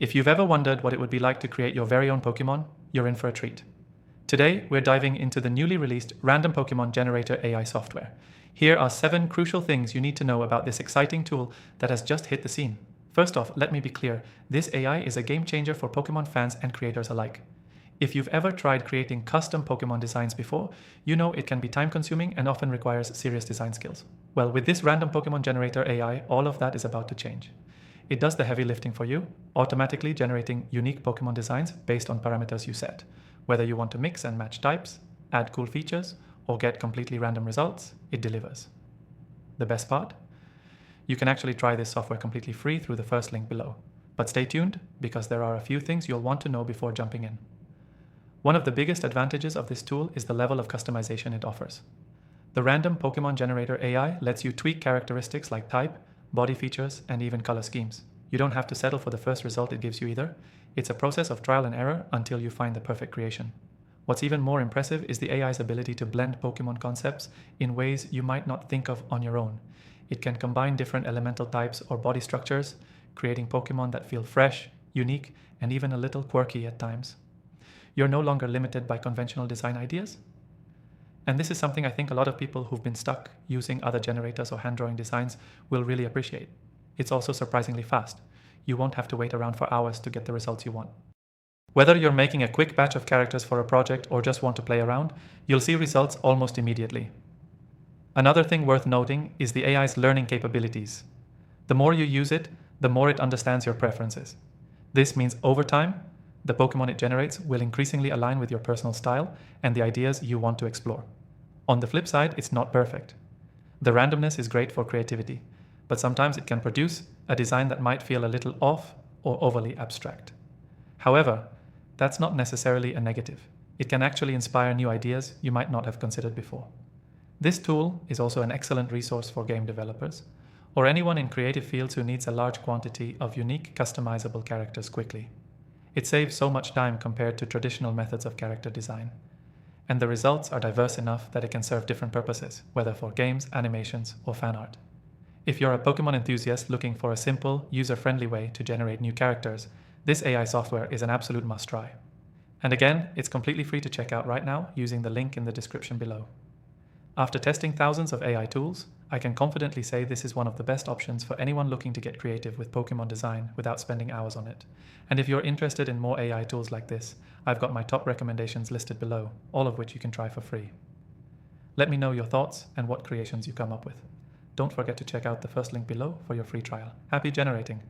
If you've ever wondered what it would be like to create your very own Pokemon, you're in for a treat. Today, we're diving into the newly released Random Pokemon Generator AI software. Here are 7 crucial things you need to know about this exciting tool that has just hit the scene. First off, let me be clear, this AI is a game changer for Pokemon fans and creators alike. If you've ever tried creating custom Pokemon designs before, you know it can be time-consuming and often requires serious design skills. Well, with this Random Pokemon Generator AI, all of that is about to change. It does the heavy lifting for you, automatically generating unique Pokemon designs based on parameters you set. Whether you want to mix and match types, add cool features, or get completely random results, it delivers. The best part? You can actually try this software completely free through the first link below. But stay tuned, because there are a few things you'll want to know before jumping in. One of the biggest advantages of this tool is the level of customization it offers. The Random Pokemon Generator AI lets you tweak characteristics like type, body features, and even color schemes. You don't have to settle for the first result it gives you either. It's a process of trial and error until you find the perfect creation. What's even more impressive is the AI's ability to blend Pokemon concepts in ways you might not think of on your own. It can combine different elemental types or body structures, creating Pokemon that feel fresh, unique, and even a little quirky at times. You're no longer limited by conventional design ideas. And this is something I think a lot of people who've been stuck using other generators or hand-drawing designs will really appreciate. It's also surprisingly fast. You won't have to wait around for hours to get the results you want. Whether you're making a quick batch of characters for a project or just want to play around, you'll see results almost immediately. Another thing worth noting is the AI's learning capabilities. The more you use it, the more it understands your preferences. This means over time, the Pokemon it generates will increasingly align with your personal style and the ideas you want to explore. On the flip side, it's not perfect. The randomness is great for creativity, but sometimes it can produce a design that might feel a little off or overly abstract. However, that's not necessarily a negative. It can actually inspire new ideas you might not have considered before. This tool is also an excellent resource for game developers, or anyone in creative fields who needs a large quantity of unique, customizable characters quickly. It saves so much time compared to traditional methods of character design. And the results are diverse enough that it can serve different purposes, whether for games, animations, or fan art. If you're a Pokemon enthusiast looking for a simple, user-friendly way to generate new characters, this AI software is an absolute must-try. And again, it's completely free to check out right now using the link in the description below. After testing thousands of AI tools, I can confidently say this is one of the best options for anyone looking to get creative with Pokemon design without spending hours on it. And if you're interested in more AI tools like this, I've got my top recommendations listed below, all of which you can try for free. Let me know your thoughts and what creations you come up with. Don't forget to check out the first link below for your free trial. Happy generating!